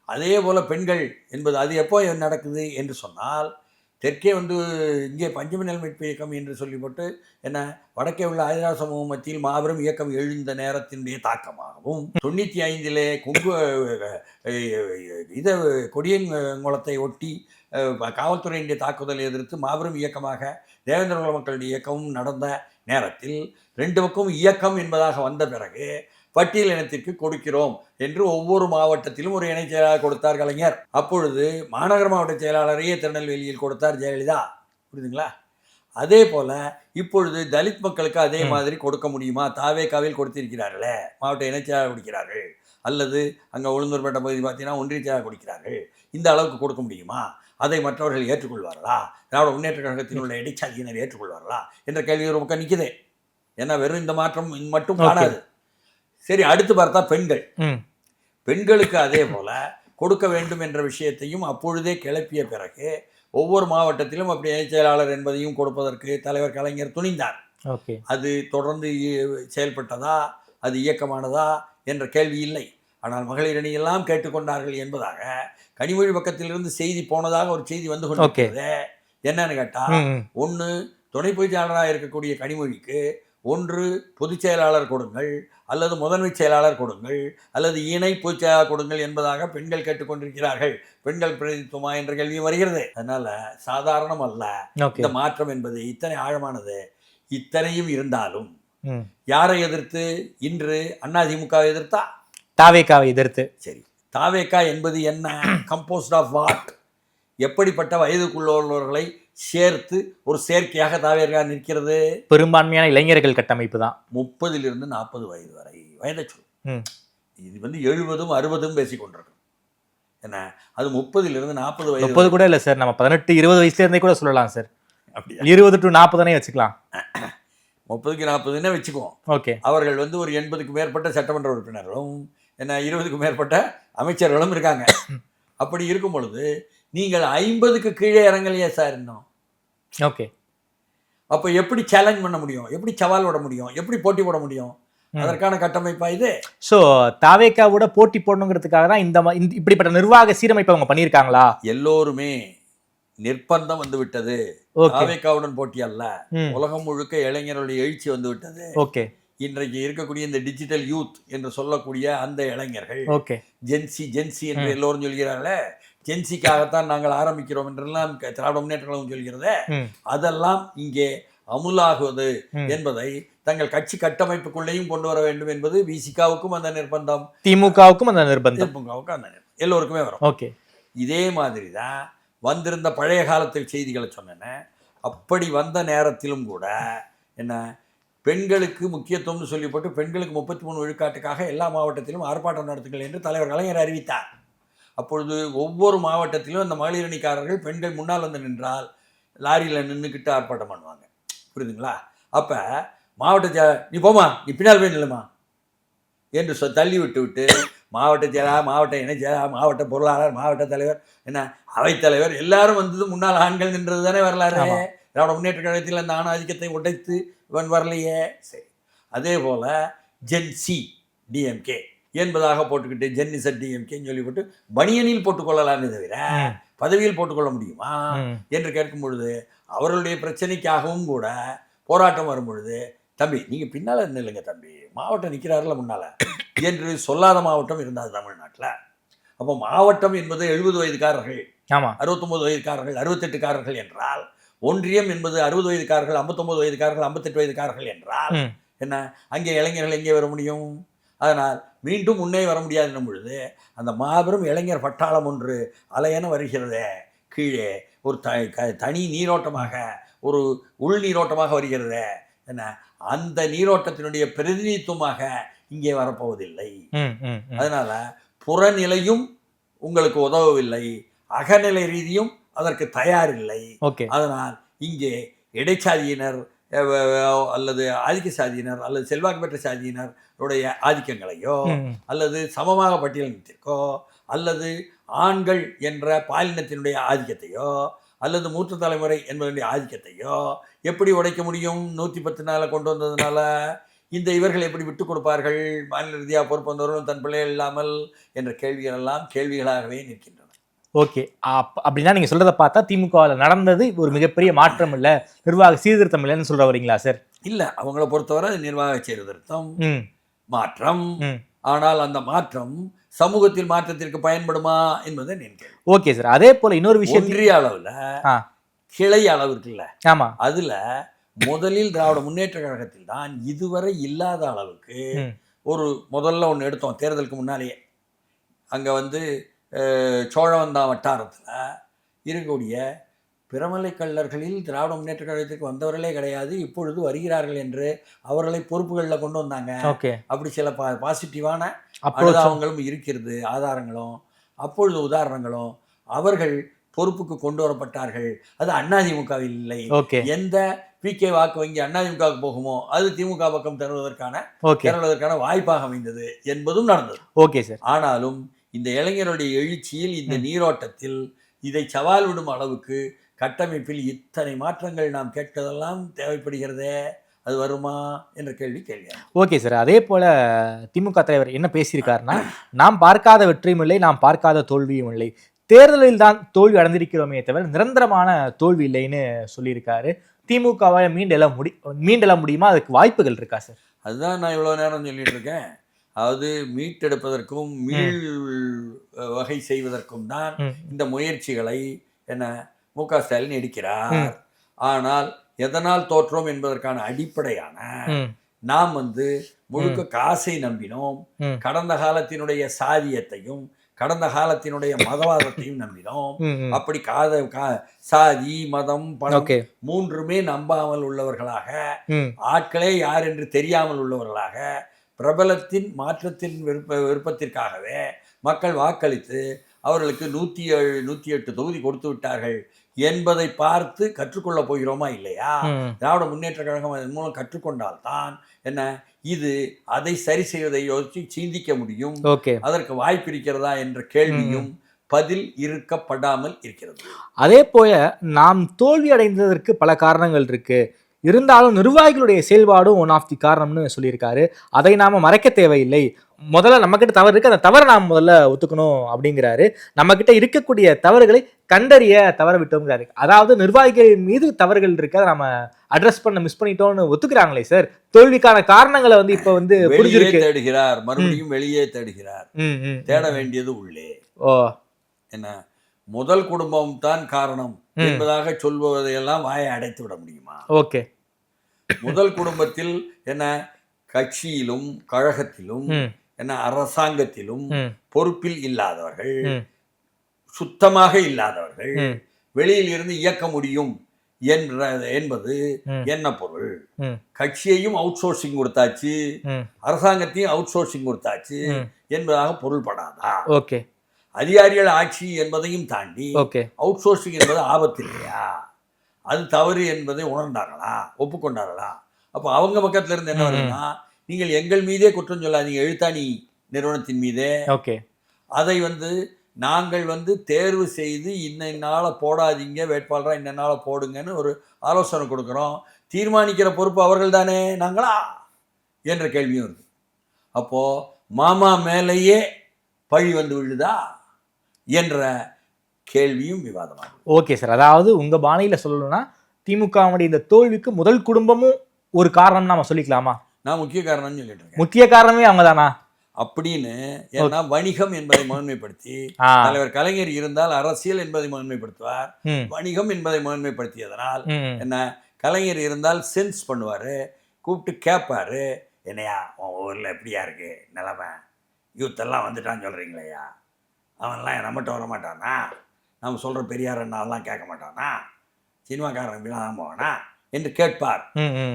அதே போல் பெண்கள் என்பது அது எப்போ நடக்குது என்று சொன்னால், தெற்கே இங்கே பஞ்சமி நில மீட்பு இயக்கம் என்று சொல்லிப்பட்டு என்ன வடக்கே உள்ள ஆதிராச சமூக மத்தியில் மாபெரும் இயக்கம் எழுந்த நேரத்தினுடைய தாக்கமாகவும் 95 கொடியங்குளத்தை ஒட்டி காவல்துறையினுடைய தாக்குதலை எதிர்த்து மாபெரும் இயக்கமாக தேவேந்திர குல மக்களுடைய இயக்கமும் நடந்த நேரத்தில் 2 பக்கம் இயக்கம் என்பதாக வந்த பிறகு பட்டியல் இனத்திற்கு கொடுக்கிறோம் என்று ஒவ்வொரு மாவட்டத்திலும் ஒரு இணைச் செயலாளர் கொடுத்தார் கலைஞர். அப்பொழுது மாநகர மாவட்ட செயலாளரையே திருநெல்வேலியில் கொடுத்தார் ஜெயலலிதா. புரியுதுங்களா? அதே போல் இப்பொழுது தலித் மக்களுக்கு அதே மாதிரி கொடுக்க முடியுமா? தாவேகாவில் கொடுத்திருக்கிறார்களே, மாவட்ட இணைச் செயலாளர் கொடுக்கிறார்கள், அல்லது அங்கே உளுந்தூர்பேட்டை பகுதி பார்த்தீங்கன்னா ஒன்றிய செயலாளர் கொடுக்கிறார்கள். இந்த அளவுக்கு கொடுக்க முடியுமா? அதை மற்றவர்கள் ஏற்றுக்கொள்வார்களா? திராவிட முன்னேற்ற கழகத்தில் உள்ள இடைச்சாதியினர் ஏற்றுக்கொள்வார்களா என்ற கேள்வி ஒரு பக்கம் நிற்குது. ஏன்னா வெறும் இந்த மாற்றம் மட்டும் காணாது. சரி, அடுத்து பார்த்தா பெண்களுக்கு அதே போல கொடுக்க வேண்டும் என்ற விஷயத்தையும் அப்பொழுதே கிளப்பிய பிறகு ஒவ்வொரு மாவட்டத்திலும் அப்படி இணைச் செயலாளர் என்பதையும் கொடுப்பதற்கு தலைவர் கலைஞர் துணிந்தார். அது தொடர்ந்து செயல்பட்டதா, அது இயக்கமானதா என்ற கேள்வி இல்லை. ஆனால் மகளிர் அணி எல்லாம் கேட்டுக்கொண்டார்கள் என்பதாக கனிமொழி பக்கத்திலிருந்து செய்தி போனதாக ஒரு செய்தி வந்து கொண்டிருக்கிறது. என்னன்னு கேட்டால், ஒன்று துணை பொதுச் செயலாளராக இருக்கக்கூடிய கனிமொழிக்கு ஒன்று பொதுச் செயலாளர் கொடுங்கள், அல்லது முதன்மை செயலாளர் கொடுங்கள், அல்லது இணை பொதுச் செயலாளர் கொடுங்கள் என்பதாக பெண்கள் கேட்டுக்கொண்டிருக்கிறார்கள். பெண்கள் பிரதிநிதித்துவமா என்ற கேள்வி வருகிறது. அதனால சாதாரணம் அல்ல இந்த மாற்றம் என்பது, இத்தனை ஆழமானது. இத்தனையும் இருந்தாலும் யாரை எதிர்த்து? இன்று அதிமுகவை எதிர்த்தா? தாவேகாவை எதிர்த்து. சரி, தாவேகா என்பது என்ன? Composed of what? எப்படிப்பட்ட வயதுக்குள்ளவர்களை சேர்த்து ஒரு சேர்க்கையாக தாவேகா நிற்கிறது? பெரும்பான்மையான இளைஞர்கள் கட்டமைப்பு தான். 30 to 40 வயது வரை வயதை சொல். இது 70 60 பேசி கொண்டிருக்கோம். என்ன அது 30 to 40 வயது? 30 கூட இல்லை சார், நம்ம 18 20 வயசுல இருந்தே கூட சொல்லலாம் சார். அப்படியா? 20 to 40 வச்சுக்கலாம். 30 to 40 வச்சுக்குவோம். ஓகே. அவர்கள் ஒரு 80க்கு மேற்பட்ட சட்டமன்ற உறுப்பினர்களும் 20க்கு மேற்பட்ட அமைச்சர்களும் இருக்காங்க. அப்படி இருக்கும் பொழுது நீங்கள் 50க்கு கீழே இறங்கலையே சார் இன்னும். ஓகே. அப்போ எப்படி சேலஞ்ச் பண்ண முடியும்? எப்படி சவால் விட முடியும்? எப்படி போட்டி போட முடியும்? அதற்கான கட்டமைப்பா இது. ஸோ தாவேகாவோட போட்டி போடணுங்கிறதுக்காக தான் இப்படிப்பட்ட நிர்வாக சீரமைப்பு அவங்க பண்ணியிருக்காங்களா? எல்லோருமே நிர்பந்தம் வந்து விட்டது. தாவேகாவுடன் போட்டி அல்ல, உலகம் முழுக்க இளைஞர்களுடைய எழுச்சி வந்து விட்டது. ஓகே. இன்றைக்கு இருக்கக்கூடிய இந்த டிஜிட்டல் யூத் என்று சொல்லக்கூடிய அந்த இளைஞர்கள், ஓகே, ஜென்சி என்று எல்லோரும் சொல்கிறார்களே, ஜென்சிக்காகத்தான் நாங்கள் ஆரம்பிக்கிறோம் என்றெல்லாம் திராவிட முன்னேற்ற கழகம் சொல்கிறது. அதெல்லாம் இங்கே அமுலாகுவது என்பதை தங்கள் கட்சி கட்டமைப்புக்குள்ளேயும் கொண்டு வர வேண்டும் என்பது விசிகாவுக்கும் அந்த நிர்பந்தம், திமுகவுக்கும் அந்த நிர்பந்தம், திமுகவுக்கும் அந்த நிர்பந்தம், எல்லோருக்குமே வரும். ஓகே. இதே மாதிரி தான் வந்திருந்த பழைய காலத்து செய்திகளை சொன்னேன். அப்படி வந்த நேரத்திலும் கூட என்ன, பெண்களுக்கு முக்கியத்துவம்னு சொல்லி போட்டு பெண்களுக்கு 33 விழுக்காட்டுக்காக எல்லா மாவட்டத்திலும் ஆர்ப்பாட்டம் நடத்துங்கள் என்று தலைவர் கலைஞர் அறிவித்தார். அப்பொழுது ஒவ்வொரு மாவட்டத்திலும் அந்த மகளிர் அணிக்காரர்கள் பெண்கள் முன்னால் வந்து நின்றால் லாரியில் நின்றுக்கிட்டு ஆர்ப்பாட்டம் பண்ணுவாங்க. புரியுதுங்களா? அப்போ நீ போமா, நீ பின்னால் போய் நில்லுமா என்று தள்ளி விட்டு மாவட்ட செயலாளர், மாவட்ட இணை செயலாளர், மாவட்ட பொருளாளர், மாவட்ட தலைவர், என்ன அவைத்தலைவர் எல்லாரும் வந்தது முன்னால் ஆண்கள் நின்றது தானே வரலாறு. திராவிட முன்னேற்ற கழகத்தில் அந்த ஆணாதிக்கத்தை உடைத்து இவன் வரலையே. சரி, அதே போல் ஜென்சி டிஎம்கே என்பதாக போட்டுக்கிட்டு ஜென்னிசட் டிஎம்கேன்னு சொல்லி போட்டு பனியனில் போட்டுக்கொள்ளலான்னு தவிர பதவியில் போட்டுக்கொள்ள முடியுமா என்று கேட்கும் பொழுது, அவர்களுடைய பிரச்சனைக்காகவும் கூட போராட்டம் வரும் பொழுது, தம்பி நீங்கள் பின்னால் நில்லுங்க தம்பி, மாவட்டம் நிற்கிறார்கள் முன்னால் என்று சொல்லாத மாவட்டம் இருந்தாது தமிழ்நாட்டில். அப்போ மாவட்டம் என்பது 70 வயதுக்காரர்கள், 69 வயதுக்காரர்கள், 68காரர்கள் என்றால், ஒன்றியம் என்பது 60 வயதுக்காரர்கள், 59 வயதுக்காரர்கள், 58 வயதுக்காரர்கள் என்றால் என்ன, அங்கே இளைஞர்கள் எங்கே வர முடியும்? அதனால் மீண்டும் முன்னே வர முடியாது என்னும் பொழுது அந்த மாபெரும் இளைஞர் பட்டாளம் ஒன்று அலையென வருகிறதே கீழே, ஒரு தனி நீரோட்டமாக, ஒரு உள் நீரோட்டமாக வருகிறதே என்ன, அந்த நீரோட்டத்தினுடைய பிரதிநிதித்துவமாக இங்கே வரப்போவதில்லை. அதனால புறநிலையும் உங்களுக்கு உதவவில்லை, அகநிலை ரீதியும் அதற்கு தயாரில்லை. அதனால் இங்கே இடைச்சாதியினர் அல்லது ஆதிக்க சாதியினர் அல்லது செல்வாக்கு பெற்ற சாதியினருடைய ஆதிக்கங்களையோ அல்லது சமமாக பட்டியலினத்திற்கோ அல்லது ஆண்கள் என்ற பாலினத்தினுடைய ஆதிக்கத்தையோ அல்லது மூத்த தலைமுறை என்பதனுடைய ஆதிக்கத்தையோ எப்படி உடைக்க முடியும்? 110 கொண்டு வந்ததுனால இவர்கள் எப்படி விட்டுக் கொடுப்பார்கள்? மாநில ரீதியாக பொறுப்பு வந்தவர்களும் தன் பிள்ளைகள் இல்லாமல் என்ற கேள்விகள் எல்லாம் கேள்விகளாகவே நிற்கின்றன. ஓகே. அப்படின்னா நீங்கள் சொல்கிறத பார்த்தா திமுகவில் நடந்தது ஒரு மிகப்பெரிய மாற்றம் இல்லை, நிர்வாக சீர்திருத்தம் இல்லைன்னு சொல்கிற வரீங்களா சார்? இல்லை, அவங்கள பொறுத்தவரை நிர்வாக சீர்திருத்தம் மாற்றம். ஆனால் அந்த மாற்றம் சமூகத்தில் மாற்றத்திற்கு பயன்படுமா என்பதை நினைக்கிறேன். Okay sir. அதே போல இன்னொரு விஷயம், ஒன்றிய அளவில் கிளை அளவு இருக்குல்ல, அதுல முதலில் திராவிட முன்னேற்ற கழகத்தில் தான் இதுவரை இல்லாத அளவுக்கு ஒரு முதல்ல ஒன்று எடுத்தோம் தேர்தலுக்கு முன்னாலேயே. அங்கே சோழவந்தான் வட்டாரத்தில் இருக்கக்கூடிய பிரமலை கள்ளர்களில் திராவிட முன்னேற்ற கழகத்திற்கு வந்தவர்களே கிடையாது, இப்பொழுது வருகிறார்கள் என்று அவர்களை பொறுப்புகளில் கொண்டு வந்தாங்க. அப்படி சில பாசிட்டிவான அனுதாபங்களும் இருக்கிறது, ஆதாரங்களும் அப்பொழுது உதாரணங்களும். அவர்கள் பொறுப்புக்கு கொண்டு வரப்பட்டார்கள். அது அதிமுகவில் இல்லை. எந்த பிகே வாக்கு வங்கி அதிமுகவுக்கு போகுமோ அது திமுக பக்கம் தருவதற்கான வாய்ப்பாக அமைந்தது என்பதும் நடந்தது. Okay sir. ஆனாலும் இந்த இளைஞருடைய எழுச்சியில், இந்த நீரோட்டத்தில் இதை சவால் விடும் அளவுக்கு கட்டமைப்பில் இத்தனை மாற்றங்கள் நாம் கேட்பதெல்லாம் தேவைப்படுகிறதே. அது வருமா என்ற கேள்வியா? Okay sir. அதே போல திமுக தலைவர் என்ன பேசியிருக்காருன்னா, நாம் பார்க்காத வெற்றியும் இல்லை, நாம் பார்க்காத தோல்வியும் இல்லை. தேர்தலில் தான் தோல்வி அடைந்திருக்கிறோமே தவிர நிரந்தரமான தோல்வி இல்லைன்னு சொல்லியிருக்காரு. திமுகவை மீண்டெழ முடியுமா? அதுக்கு வாய்ப்புகள் இருக்கா சார்? அதுதான் நான் இவ்வளோ நேரம் சொல்லிட்டு இருக்கேன். அதாவது மீட்டெடுப்பதற்கும் மீள் வகை செய்வதற்கும் தான் இந்த முயற்சிகளை மு.க. ஸ்டாலின் எடுக்கிறார். ஆனால் எதனால் தோற்றோம் என்பதற்கான அடிப்படையான நாம் முழுக்க காசை நம்பினோம். கடந்த காலத்தினுடைய சாதியத்தையும் கடந்த காலத்தினுடைய மதவாதத்தையும் நம்பினோம். அப்படி சாதி மதம் பணம் மூன்றுமே நம்பாமல் உள்ளவர்களாக, ஆட்களே யார் என்று தெரியாமல் உள்ளவர்களாக, பிரபலத்தின் மாற்றத்தின் விருப்பத்திற்காகவே மக்கள் வாக்களித்து அவர்களுக்கு 107 108 தொகுதி கொடுத்து விட்டார்கள் என்பதை பார்த்து கற்றுக்கொள்ள போகிறோமா இல்லையா? திராவிட முன்னேற்ற கழகம் அதன் மூலம் கற்றுக்கொண்டால்தான் இது அதை சரி செய்வதை யோசித்து சிந்திக்க முடியும். அதற்கு வாய்ப்பு இருக்கிறதா என்ற கேள்வியும் பதில் இருக்கப்படாமல் இருக்கிறது. அதே போல நாம் தோல்வி அடைந்ததற்கு பல காரணங்கள் இருக்கு, இருந்தாலும் நிர்வாகிகளுடைய செயல்பாடும் ஒன் ஆஃப் தி காரணம்னு சொல்லியிருக்காரு. அதை நாம மறைக்க தேவையில்லை. முதல்ல நம்ம கிட்ட தவறு இருக்கு, அந்த தவறை நாம் முதல்ல ஒத்துக்கணும் அப்படிங்கிறாரு. நம்ம கிட்ட இருக்கக்கூடிய தவறுகளை கண்டறிய தவற விட்டோங்கிறாரு. அதாவது நிர்வாகிகள் மீது தவறுகள் இருக்கு, அதை நம்ம அட்ரஸ் பண்ண மிஸ் பண்ணிட்டோம்னு ஒத்துக்கிறாங்களே சார். தோல்விக்கான காரணங்களை இப்ப புரிஞ்சிருக்கு. தேடுகிறார், மறுபடியும் வெளியே தேடுகிறார். தேட வேண்டியது உள்ளே. முதல் குடும்பம் தான் காரணம் என்பதாக சொல்வதையெல்லாம் வாயை அடைத்து விட முடியுமா? ஓகே. முதல் குடும்பத்தில் கட்சியிலும் கழகத்திலும் அரசாங்கத்திலும் பொறுப்பில் இல்லாதவர்கள், சுத்தமாக இல்லாதவர்கள் வெளியில் இருந்து இயக்க முடியும் என்பது என்ன பொருள்? கட்சியையும் அவுட் சோர்சிங் கொடுத்தாச்சு, அரசாங்கத்தையும் அவுட் சோர்சிங் கொடுத்தாச்சு என்பதாக பொருள்படாதா? ஓகே. அதிகாரிகள் ஆட்சி என்பதையும் தாண்டி அவுட் சோர்சிங் என்பது ஆபத்து இல்லையா? அது தவறு என்பதை உணர்ந்தார்களா, ஒப்புக்கொண்டார்களா? அப்போ அவங்க பக்கத்துல இருந்து என்ன வருதுன்னா, நீங்கள் எங்கள் மீதே குற்றம் சொல்லாதீங்க, எழுத்தாணி நிறுவனத்தின் மீதே. அதை நாங்கள் தேர்வு செய்து இன்ன போடாதீங்க, வேட்பாளராக இன்ன போடுங்கன்னு ஒரு ஆலோசனை கொடுக்குறோம். தீர்மானிக்கிற பொறுப்பு அவர்கள் தானே, நாங்களா என்ற கேள்வியும் இருக்கு. அப்போ மாமா மேலேயே பழி விழுதா என்ற கேள்வியும் விவாதமாகும். Okay sir. அதாவது உங்க பாணியில சொல்லணும்னா திமுகவுடைய இந்த தோல்விக்கு முதல் குடும்பமும் ஒரு காரணம் நாம சொல்லிக்கலாமா? நான் முக்கிய காரணம்னு சொல்லிட்டு இருக்கேன். முக்கிய காரணமே அவங்க தானா அப்படின்னு? ஏன்னா வணிகம் என்பதை முதன்மைப்படுத்தி தலைவர் கலைஞர் இருந்தால் அரசியல் என்பதை முதன்மைப்படுத்துவார், வணிகம் என்பதை முதன்மைப்படுத்தியதனால் கலைஞர் இருந்தால் சென்ஸ் பண்ணுவாரு, கூப்பிட்டு கேட்பாரு, என்னையா உன் ஊர்ல எப்படியா இருக்கு நிலைமை, யூத் எல்லாம் வந்துட்டான்னு சொல்றீங்களேயா, அவன்லாம் நம்மகிட்ட வர மாட்டானா, நம்ம சொல்ற பெரியார் அண்ணாவெல்லாம் கேட்க மாட்டானா, சினிமாக்காரன் இப்படிலாம் போவானா என்று கேட்பார்.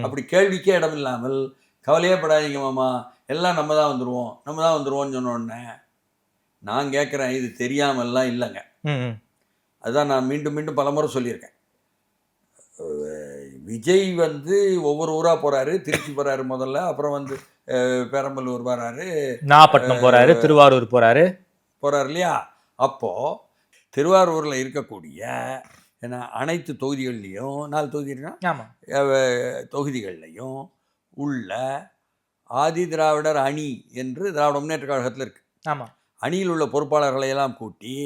அப்படி கேள்விக்கே இடம் இல்லாமல் கவலையே படாதீங்க மாமா, எல்லாம் நம்ம தான் வந்துருவோம்னு சொன்ன உடனே நான் கேட்குறேன், இது தெரியாமல்லாம் இல்லைங்க. அதுதான் நான் மீண்டும் மீண்டும் பலமுறை சொல்லியிருக்கேன். விஜய் ஒவ்வொரு ஊராக போகிறாரு, திருச்சி போகிறாரு முதல்ல, அப்புறம் பெரம்பலூர் வராரு, நாகப்பட்டினம் போகிறாரு, திருவாரூர் போகிறாரு இல்லையா? அப்போது திருவாரூரில் இருக்கக்கூடிய அனைத்து தொகுதிகள்லையும் 4 தொகுதிகள்லையும் உள்ள ஆதி திராவிடர் அணி என்று திராவிட முன்னேற்ற கழகத்தில் இருக்கு. அணியில் உள்ள பொறுப்பாளர்களை எல்லாம் கூட்டி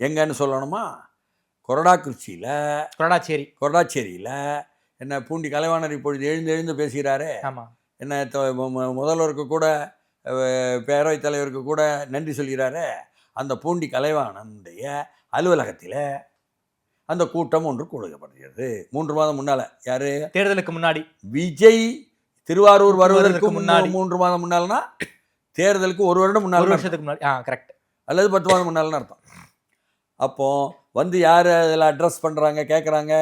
எங்கன்னு சொல்லணுமா, கொரடாச்சேரியில் பூண்டி கலைவாணர் இப்பொழுது எழுந்து பேசுகிறாரே, முதல்வருக்கு கூட பேரவைத் தலைவருக்கு கூட நன்றி சொல்கிறாரு. அந்த பூண்டி கலைவாணனுடைய அலுவலகத்தில் அந்த கூட்டம் ஒன்று கூடப்படுகிறது 3 மாதம் முன்னால. யாரு? தேர்தலுக்கு முன்னாடி. விஜய் திருவாரூர் வருவதற்கு முன்னாடி 3 மாதம் முன்னால்னா தேர்தலுக்கு 1 வருடம் முன்னாடி, 1 வருஷத்துக்கு முன்னாடி, கரெக்ட், அல்லது 10 மாதம் முன்னால்னு அர்த்தம். அப்போ யார் அதில் அட்ரஸ் பண்ணுறாங்க, கேட்குறாங்க,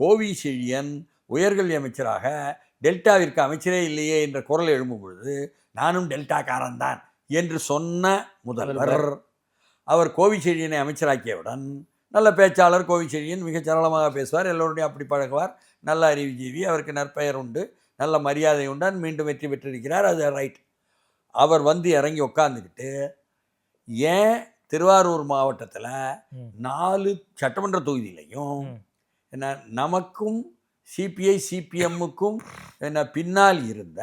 கோவிச்செழியன் உயர்கல்வி அமைச்சராக டெல்டாவிற்கு அமைச்சரே இல்லையே என்ற குரல் எழும்பும் பொழுது நானும் டெல்டாக்காரன் தான் என்று சொன்ன முதல்வர் அவர் கோவிச்செழியனை அமைச்சராக்கியவுடன் நல்ல பேச்சாளர் கோவிச்செழியன், மிக சரளமாக பேசுவார், எல்லோருடையும் அப்படி பழகுவார், நல்ல அறிவுஜீவி, அவருக்கு நற்பெயர் உண்டு, நல்ல மரியாதை உண்டான், மீண்டும் வெற்றி பெற்றிருக்கிறார், அது ரைட். அவர் இறங்கி உட்காந்துக்கிட்டு ஏன் திருவாரூர் மாவட்டத்தில் 4 சட்டமன்ற தொகுதியிலையும் நமக்கும் சிபிஐ சிபிஎம்முக்கும் என்ன பின்னால் இருந்த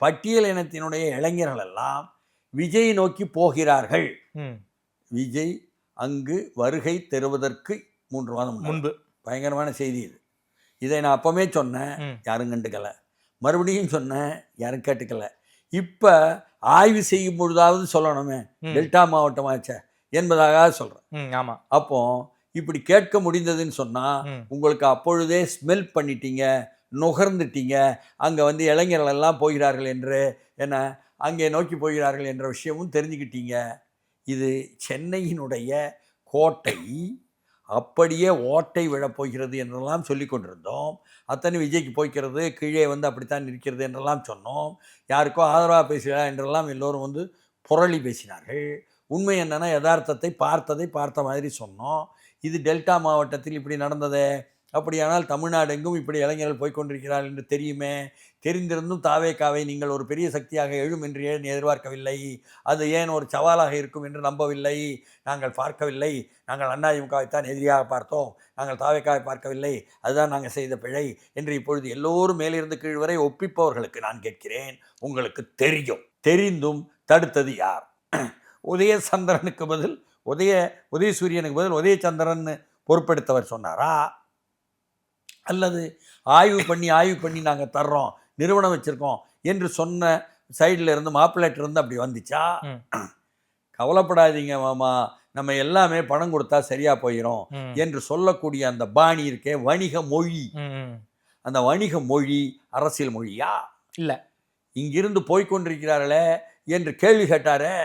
பட்டியல் இனத்தினுடைய இளைஞர்கள் எல்லாம் விஜய் நோக்கி போகிறார்கள். விஜய் அங்கு வருகை தருவதற்கு 3 மாதம் முன்பு. பயங்கரமான செய்தி இது. இதை நான் அப்பவே சொன்னேன், யாரும் கண்டுக்கல. மறுபடியும் சொன்னேன், யாரும் கேட்டுக்கல. இப்போ ஆய்வு செய்யும் பொழுதாவது சொல்லணுமே, டெல்டா மாவட்டமாச்சே என்பதாக சொல்கிறேன். ஆமாம். அப்போ இப்படி கேட்க முடிந்ததுன்னு சொன்னால் உங்களுக்கு அப்பொழுதே ஸ்மெல் பண்ணிட்டீங்க, நுகர்ந்துட்டீங்க. அங்கே வந்து இளைஞர்கள் எல்லாம் போகிறார்கள் என்று, என்ன அங்கே நோக்கி போகிறார்கள் என்ற விஷயமும் தெரிஞ்சுக்கிட்டீங்க. இது சென்னையினுடைய கோட்டை, அப்படியே ஓட்டை விழப்போகிறது என்றெல்லாம் சொல்லி கொண்டிருந்தோம். அத்தனை விஜய்க்கு போய்க்கிறது, கீழே வந்து அப்படித்தான் இருக்கிறது என்றெல்லாம் சொன்னோம். யாருக்கோ ஆதரவாக பேசுகிறா என்றெல்லாம் எல்லோரும் வந்து புரளி பேசினார்கள். உண்மை என்னென்னா யதார்த்தத்தை பார்த்த மாதிரி சொன்னோம். இது டெல்டா மாவட்டத்தில் இப்படி நடந்ததே, அப்படியானால் தமிழ்நாடு எங்கும் இப்படி இளைஞர்கள் போய்கொண்டிருக்கிறார்கள் என்று தெரியுமே. தெரிந்திருந்தும் தாவேக்காவை நீங்கள் ஒரு பெரிய சக்தியாக எழும் என்று ஏன் எதிர்பார்க்கவில்லை? அது ஏன் ஒரு சவாலாக இருக்கும் என்று நம்பவில்லை? நாங்கள் பார்க்கவில்லை. நாங்கள் அதிமுகவைத்தான் எதிரியாக பார்த்தோம், நாங்கள் தாவேக்காவை பார்க்கவில்லை. அதுதான் நாங்கள் செய்த பிழை என்று இப்பொழுது எல்லோரும் மேலிருந்து கீழ் வரை ஒப்பிப்பவர்களுக்கு நான் கேட்கிறேன், உங்களுக்கு தெரியும், தெரிந்தும் தடுத்தது யார்? உதயசந்திரனுக்கு பதில் உதயசூரியனுக்கு பதில் உதயச்சந்திரன் பொறுப்பெடுத்தவர் சொன்னாரா? அல்லது ஆய்வு பண்ணி நாங்கள் தர்றோம், நிறுவனம் வச்சுருக்கோம் என்று சொன்ன சைடில் இருந்து மாப்பிள்ளைட்டிருந்து அப்படி வந்துச்சா? கவலைப்படாதீங்க மாமா, நம்ம எல்லாமே பணம் கொடுத்தா சரியாக போயிடும் என்று சொல்லக்கூடிய அந்த பாணி இருக்கே, வணிக மொழி. அந்த வணிக மொழி அரசியல் மொழியா? இல்லை. இங்கிருந்து போய்கொண்டிருக்கிறார்களே என்று கேள்வி கேட்டாரே,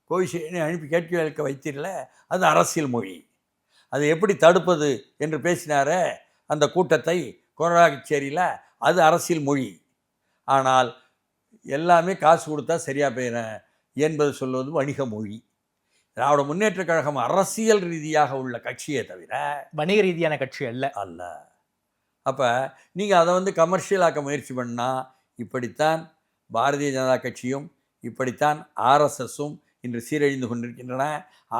கோவிஷேனை அனுப்பி கேட்கி வைக்க வைத்தீர்கள, அது அரசியல் மொழி. அதை எப்படி தடுப்பது என்று பேசினாரே அந்த கூட்டத்தை கொரடாச்சேரியில், அது அரசியல் மொழி. ஆனால் எல்லாமே காசு கொடுத்தா சரியாக போயிடும் என்பது சொல்வது வணிக மொழி. திராவிட முன்னேற்றக் கழகம் அரசியல் ரீதியாக உள்ள கட்சியே தவிர வணிக ரீதியான கட்சி அல்ல. அப்போ நீங்கள் அதை வந்து கமர்ஷியலாக்க முயற்சி பண்ணால், இப்படித்தான் பாரதிய ஜனதா கட்சியும் இப்படித்தான் ஆர்எஸ்எஸும் இன்று சீரழிந்து கொண்டிருக்கின்றன.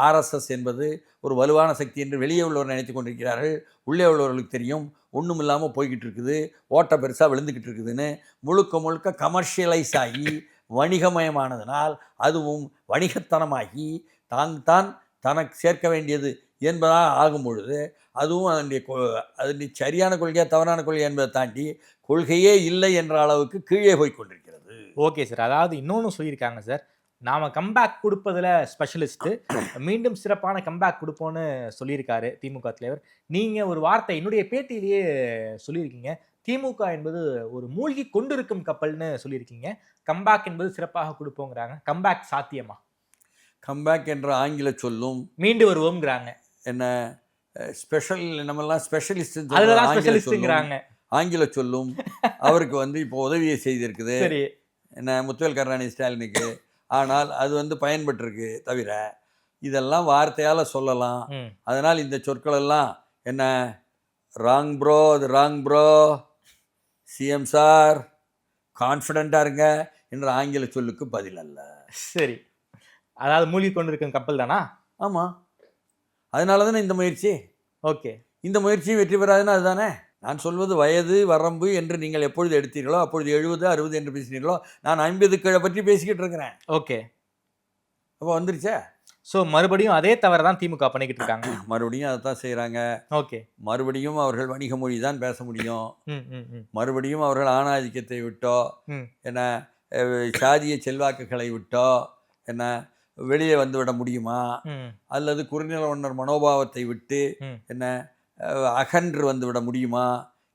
ஆர்எஸ்எஸ் என்பது ஒரு வலுவான சக்தி என்று வெளியே உள்ளவர் நினைத்து கொண்டிருக்கிறார்கள். உள்ளே உள்ளவர்களுக்கு தெரியும் ஒன்றும் இல்லாமல் போய்கிட்டு இருக்குது, ஓட்டை பெருசாக விழுந்துக்கிட்டு இருக்குதுன்னு. முழுக்க கமர்ஷியலைஸ் ஆகி வணிகமயமானதுனால், அதுவும் வணிகத்தனமாகி தான் தனக்கு சேர்க்க வேண்டியது என்பதாக ஆகும் பொழுது, அதுவும் அதனுடைய சரியான கொள்கையாக தவறான கொள்கை என்பதை தாண்டி கொள்கையே இல்லை என்ற அளவுக்கு கீழே போய் கொண்டிருக்கிறது. ஓகே சார், அதாவது இன்னொன்று சொல்லியிருக்காங்க சார், நாம் கம்பேக் கொடுப்பதில் ஸ்பெஷலிஸ்ட்டு, மீண்டும் சிறப்பான கம்பேக் கொடுப்போன்னு சொல்லியிருக்காரு திமுக தலைவர். நீங்கள் ஒரு வார்த்தை என்னுடைய பேட்டியிலேயே சொல்லியிருக்கீங்க, திமுக என்பது ஒரு மூழ்கி கொண்டிருக்கும் கப்பல்னு சொல்லியிருக்கீங்க. கம்பேக் என்பது சிறப்பாக கொடுப்போங்கிறாங்க. கம்பேக் சாத்தியமா? கம்பேக் என்ற ஆங்கில சொல்லும் மீண்டு வருவோம்ங்கிறாங்க. என்ன ஸ்பெஷல், நம்மெல்லாம் ஸ்பெஷலிஸ்ட் ஆங்கில சொல்லும் அவருக்கு வந்து இப்போ உதவியை செய்திருக்குது. சரி, என்ன முத்துவேல் கருணாநிதி ஸ்டாலினுக்கு. ஆனால் அது வந்து பயன்பட்டுருக்கு தவிர, இதெல்லாம் வார்த்தையால் சொல்லலாம். அதனால் இந்த சொற்கள் எல்லாம் என்ன ராங் ப்ரோ, அது ராங் ப்ரோ, சிஎம் சார் கான்ஃபிடென்ட்டாக இருங்க என்ற ஆங்கில சொல்லுக்கு பதில் அல்ல. சரி, அதாவது மூழ்கி கொண்டிருக்கும் கப்பல் தானா? ஆமாம், அதனால தானே இந்த முயற்சி. ஓகே, இந்த முயற்சி வெற்றி பெறாதுன்னா அதுதானே. நான் சொல்வது வயது வரம்பு என்று நீங்கள் எப்பொழுது எடுத்தீர்களோ அப்பொழுது 70, 60 என்று பேசினீர்களோ, நான் 50 கீழே பற்றி பேசிக்கிட்டு இருக்கிறேன். ஓகே, அப்போ வந்துருச்சே. ஸோ மறுபடியும் அதே தவறு தான் திமுக பண்ணிக்கிட்டு இருக்காங்க. மறுபடியும் அதை தான் செய்கிறாங்க. ஓகே, மறுபடியும் அவர்கள் வணிக மொழி தான் பேச முடியும். மறுபடியும் அவர்கள் ஆணாதிக்கத்தை விட்டோ, என்ன சாதிய செல்வாக்குகளை விட்டோ என்ன வெளியே வந்துவிட முடியுமா? அல்லது குறுநில மன்னர் மனோபாவத்தை விட்டு என்ன அகன்று வந்துவிட முடியுமா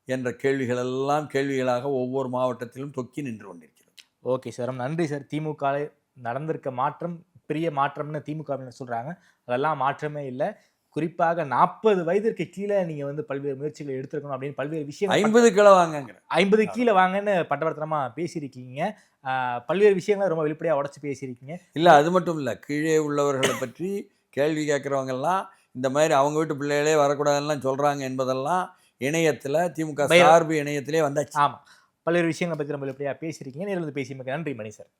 என்ற கேள்விகள் எல்லாம் கேள்விகளாக ஒவ்வொரு மாவட்டத்திலும் தொக்கி நின்று கொண்டிருக்கிறது. ஓகே சார், நன்றி சார். திமுக நடந்திருக்க மாற்றம் பெரிய மாற்றம்னு திமுக சொல்கிறாங்க, அதெல்லாம் மாற்றமே இல்லை. குறிப்பாக 40 வயதிற்கு கீழே நீங்கள் வந்து பல்வேறு முயற்சிகளை எடுத்துருக்கணும் அப்படின்னு பல்வேறு விஷயம். 50 கீழே வாங்க, 50 கீழே வாங்கன்னு பட்டவர்த்தனமாக பேசியிருக்கீங்க. பல்வேறு விஷயங்களை ரொம்ப வெளிப்படையாக உடச்சி பேசியிருக்கீங்க. இல்லை, அது மட்டும் இல்லை, கீழே உள்ளவர்களை பற்றி கேள்வி கேட்குறவங்கெல்லாம் இந்த மாதிரி அவங்க வீட்டு பிள்ளைகளே வரக்கூடாதுலாம் சொல்கிறாங்க என்பதெல்லாம் இணையத்தில் திமுக சார்பு இணையத்திலே வந்தாச்சு. ஆமாம், பல்வேறு விஷயங்களை பற்றி ரொம்ப வெளிப்படையாக பேசியிருக்கீங்க. நேரில் பேசியமைக்கு நன்றி மணி சார்.